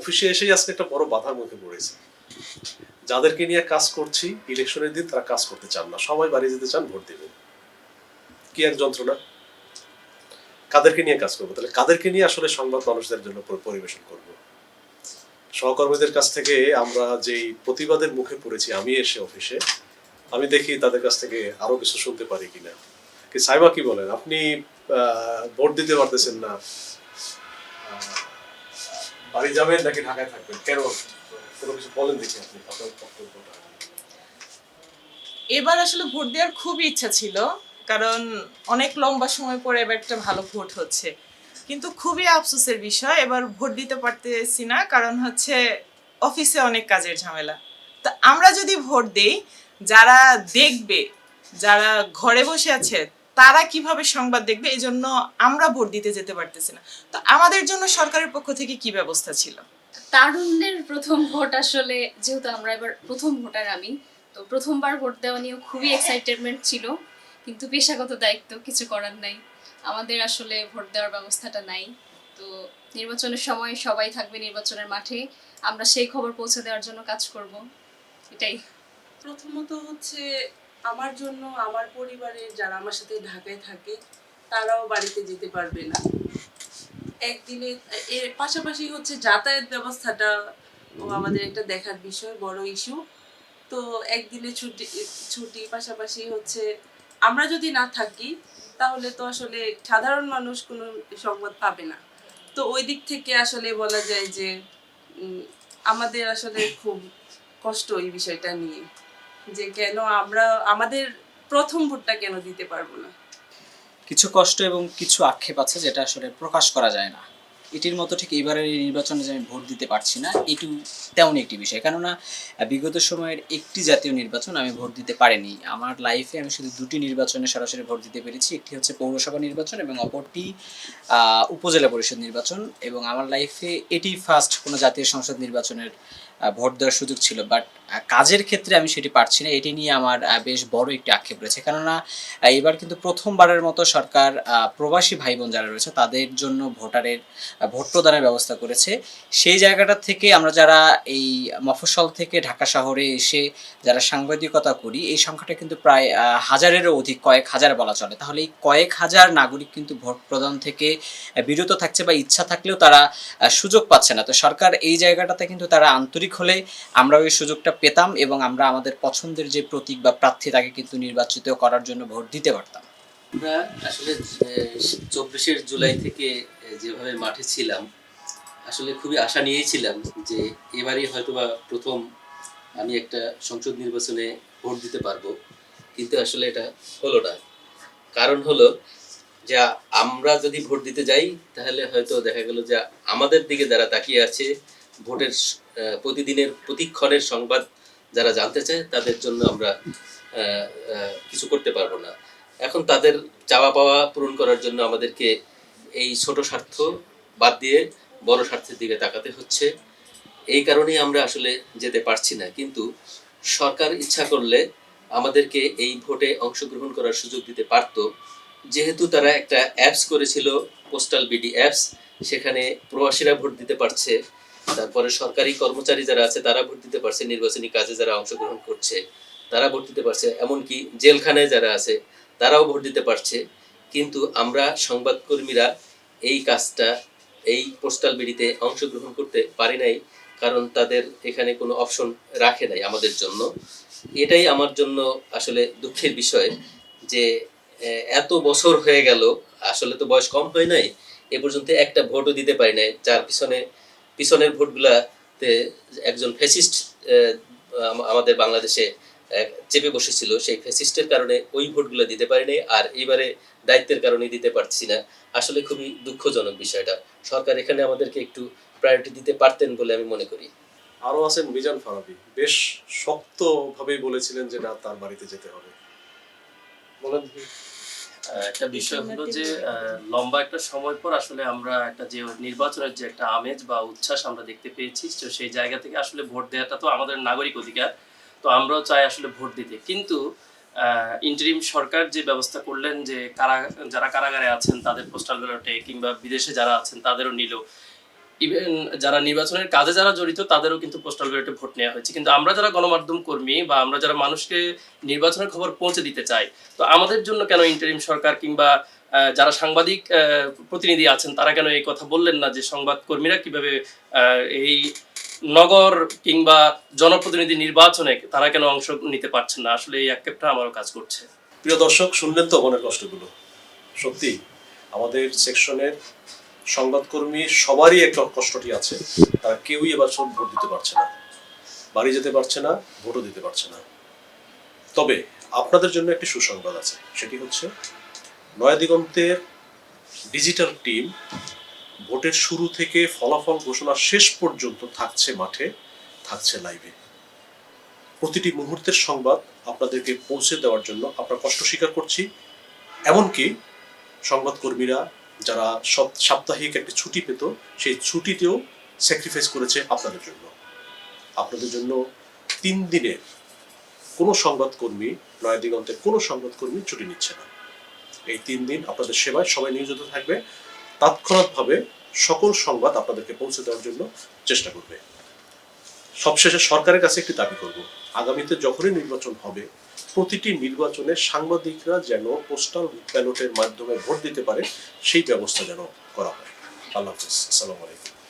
অফিসে এসেই আজকে একটা বড় বাধার মুখে পড়েছি। যাদেরকে নিয়ে কাজ করছি ইলেকশনের দিন তারা কাজ করতে চান না, সবাই বাড়ি যেতে চান ভোট দেবেন। কি এক যন্ত্রণা! কাদেরকে নিয়ে কাজ করবো তাহলে? কাদেরকে নিয়ে আসলে সংবাদ মানুষদের জন্য পরিবেশন করব? সহকর্মীদের কাছ থেকে আমরা যেই প্রতিবাদের মুখে পড়েছি, আমি এসে অফিসে আমি দেখি তাদের কাছ থেকে আরো কিছু শুনতে পারি কিনা। কি সাইবা, কি বলেন আপনি? ভোট দিতে পারতেছেন না, বাড়ি যাবেন নাকি ঢাকায় থাকবেন, কেন? কোনো কিছু বলেন দেখি আপনি, আপনার বক্তব্যটা। এবার আসলে ভোট দেওয়ার খুবই ইচ্ছা ছিল, কারণ অনেক লম্বা সময় পরে এবার একটা ভালো ভোট হচ্ছে। কিন্তু খুবই আফসোসের বিষয়, এবার ভোট দিতে পারতেছি না, কারণ হচ্ছে অফিসে অনেক কাজের ঝামেলা। তো আমরা যদি ভোট দেই, যারা দেখবে, যারা ঘরে বসে আছে, তারা কিভাবে সংবাদ দেখবে, এই জন্য আমরা ভোট দিতে যেতে পারতেছি না। তো আমাদের জন্য সরকারের পক্ষ থেকে কি ব্যবস্থা ছিল? তারুণ্যের প্রথম ভোট আসলে, যেহেতু আমরা এবার প্রথম ভোটার, আমি তো প্রথমবার ভোট দেওয়া নিয়ে খুবই এক্সাইটেডমেন্ট ছিল, কিন্তু পেশাগত দায়িত্ব, কিছু করার নাই। আমাদের আসলে ভোট দেওয়ার ব্যবস্থাটা নাই। তো নির্বাচনের সময় সবাই থাকবে নির্বাচনের মাঠে, আমরা সেই খবর পৌঁছে দেওয়ার জন্য কাজ করব, এটাই। প্রথমত হচ্ছে আমার জন্য আমার পরিবারের যারা আমার সাথে ঢাকায় থাকে তারাও বাড়িতে যেতে পারবে না একদিনে। এর পাশাপাশি হচ্ছে যাতায়াত ব্যবস্থাটা আমাদের একটা দেখার বিষয়, বড় ইস্যু। তো একদিনে ছুটি ছুটি পাশাপাশি হচ্ছে আমরা যদি না থাকি তাহলে তো আসলে সাধারণ মানুষ কোনো সংবাদ পাবে না। তো ওই দিক থেকে আসলে বলা যায় যে আমাদের আসলে খুব কষ্ট এই বিষয়টা নিয়ে, যে কেন আমরা আমাদের প্রথম ভোটটা কেন দিতে পারবো না। কিছু কষ্ট এবং কিছু আক্ষেপ আছে যেটা আসলে প্রকাশ করা যায় না। এটির মতো ঠিক এবারের এই নির্বাচনে যে আমি ভোট দিতে পারছি না, এটিও তেমন একটি বিষয়। কেননা বিগত সময়ের একটি জাতীয় নির্বাচন আমি ভোট দিতে পারিনি। আমার লাইফে আমি শুধু দুটি নির্বাচনে সরাসরি ভোট দিতে পেরেছি। একটি হচ্ছে পৌরসভা নির্বাচন এবং অপরটি উপজেলা পরিষদ নির্বাচন। এবং আমার লাইফে এটি ফার্স্ট কোনো জাতীয় সংসদ নির্বাচনের ভোট দেওয়ার সুযোগ ছিল। বাট কাজের ক্ষেত্রে আমি সেটি পারছি না, এটি নিয়ে আমার বেশ বড় একটি আক্ষেপ রয়েছে। কেননা এবার কিন্তু প্রথমবারের মতো সরকার প্রবাসী ভাই বোন যারা রয়েছে তাদের জন্য ভোট প্রদানের ব্যবস্থা করেছে। সেই জায়গাটা থেকে আমরা যারা এই মফস্বল থেকে ঢাকা শহরে এসে যারা সাংবাদিকতা করি, এই সংখ্যাটা কিন্তু প্রায় হাজারেরও অধিক, কয়েক হাজার বলা চলে। তাহলে এই কয়েক হাজার নাগরিক কিন্তু ভোট প্রদান থেকে বিরত থাকছে, বা ইচ্ছা থাকলেও তারা সুযোগ পাচ্ছে না। তো সরকার এই জায়গাটাতে কিন্তু তারা আন্তরিক হলে আমরা ওই সুযোগটা পেতাম এবং আমরা আমাদের পছন্দের যে প্রতীক বা প্রার্থী তাকে কিন্তু নির্বাচিত করার জন্য ভোট দিতে পারতাম। আমরা আসলে 24শে জুলাই থেকে যেভাবে মাঠে ছিলাম, আসলে খুবই আশা নিয়েছিলাম যে এবারই হয়তোবা প্রথম আমি একটা সংসদ নির্বাচনে ভোট দিতে পারবো, কিন্তু আসলে এটা হলো না। কারণ হলো যে আমরা যদি ভোট দিতে যাই তাহলে হয়তো দেখা গেল যে আমাদের দিকে যারা তাকিয়ে আছে, ভোটের প্রতিদিনের প্রতিক্ষণের সংবাদ যারা জানতে চায়, তাদের জন্য আমরা কিছু করতে পারবো না। এখন তাদের চাওয়া পাওয়া পূরণ করার জন্য আমাদেরকে এই ছোট স্বার্থ বাদ দিয়ে বড় স্বার্থের দিকে তাকাতে হচ্ছে। এই কারণেই আমরা আসলে যেতে পারছি না। কিন্তু সরকার ইচ্ছা করলে আমাদেরকে এই ভোটে অংশগ্রহণ করার সুযোগ দিতে পারত। যেহেতু তারা একটা অ্যাপস করেছিল, পোস্টাল বিডি অ্যাপস, সেখানে প্রবাসীরা ভোট দিতে পারছে, তারপরে সরকারি কর্মচারী যারা আছে তারা ভোট দিতে পারছে, নির্বাচনী কাজে যারা অংশগ্রহণ করছে তারা ভোট দিতে পারছে, এমনকি জেলখানায় যারা আছে তারাও ভোট দিতে পারছে। কিন্তু আমরা সংবাদকর্মীরা এই কাজটা, এই পোস্টাল বিডিতে অংশগ্রহণ করতে পারি নাই, কারণ তাদের এখানে কোনো অপশন রাখে নাই আমাদের জন্য। এটাই আমার জন্য আসলে দুঃখের বিষয় যে এত বছর হয়ে গেল, আসলে তো বয়স কম হয় নাই, এ পর্যন্ত একটা ভোটও দিতে পারি নাই, যার পিছনের ভোটগুলাতে একজন ফ্যাসিস্ট আমাদের বাংলাদেশে চেপে বসেছিল। সেই ফ্যাসিস্টের কারণে ওই ভোটগুলো দিতে পারি নাই, আর এইবারে দায়িত্বের কারণে দিতে পারছি না। আসলে খুবই দুঃখজনক বিষয়টা। সরকার এখানে আমাদেরকে একটু প্রায়োরিটি দিতে পারতেন বলে আমি মনে করি। আরো আছেন মিজান ফারাবি, বেশ শক্তভাবেই বলেছিলেন যে না, তার বাড়িতে যেতে হবে। বলেন। একটা বিষয় হলো যে লম্বা একটা সময় পর আসলে আমরা একটা যে নির্বাচনের যে একটা আমেজ বা উচ্ছ্বাস আমরা দেখতে পেয়েছি, তো সেই জায়গা থেকে আসলে ভোট দেওয়াটা তো আমাদের নাগরিক অধিকার। তো আমরাও চাই আসলে ভোট দিতে। কিন্তু ইন্টারিম সরকার যে ব্যবস্থা করলেন যে যারা কারাগারে আছেন তাদের পোস্টাল ব্যালটে, কিংবা বিদেশে যারা আছেন তাদেরও নিল, ইভেন যারা নির্বাচনের কাজে যারা জড়িত তাদেরও কিন্তু পোস্টাল ব্যালটে ভোট নেওয়া হয়েছে, কিন্তু আমরা যারা গণমাধ্যম কর্মী বা আমরা যারা মানুষকে নির্বাচনের খবর পৌঁছে দিতে চাই, তো আমাদের জন্য কেন ইন্টারিম সরকার কিংবা যারা সাংবাদিক প্রতিনিধি আছেন তারা কেন এই কথা বললেন না যে সংবাদ কর্মীরা কিভাবে এই নগর কিংবা জনপ্রতিনিধি নির্বাচনে তারা কেন অংশ নিতে পারছেন না? আসলে এই আক্ষেপটা আমারও কাজ করছে। প্রিয় দর্শক, শুনলেন তো মনের কষ্টগুলো। সত্যি আমাদের সেকশনের সংবাদকর্মী সবারই একটা কষ্টটি আছে, তারা কেউই এবার ভোট দিতে পারছে না, বাড়ি যেতে পারছে না, ভোটও দিতে পারছে না। তবে আপনাদের জন্য একটি সুসংবাদ আছে, সেটি হচ্ছে নয়া দিগন্তের ডিজিটাল টিম ভোটের শুরু থেকে ফলাফল ঘোষণা শেষ পর্যন্ত থাকছে মাঠে, থাকছে লাইভে। প্রতিটি মুহূর্তের সংবাদ আপনাদেরকে পৌঁছে দেওয়ার জন্য আমরা কষ্ট স্বীকার করছি। এমনকি সংবাদকর্মীরা যারা সাপ্তাহিক একটি ছুটি পেত, সেই ছুটিতেও স্যাক্রিফাইস করেছে আপনাদের জন্য। আপনাদের জন্য 3 দিনের কোনো সংবাদকর্মী, নয়া দিগন্তের কোনো সংবাদকর্মী ছুটি নিচ্ছে না। এই 3 দিন আপনাদের সেবায় সবাই নিয়োজিত থাকবে, তৎক্ষণাৎভাবে সকল সংবাদ আপনাদেরকে পৌঁছে দেওয়ার জন্য চেষ্টা করবে। সবশেষে সরকারের কাছে একটি দাবি করব, আগামীতে যখনই নির্বাচন হবে প্রতিটি নির্বাচনে সাংবাদিকরা যেন পোস্টাল ব্যালটের মাধ্যমে ভোট দিতে পারে সেই ব্যবস্থা যেন করা হয়। আল্লাহ হাফেজ, আসসালামু আলাইকুম।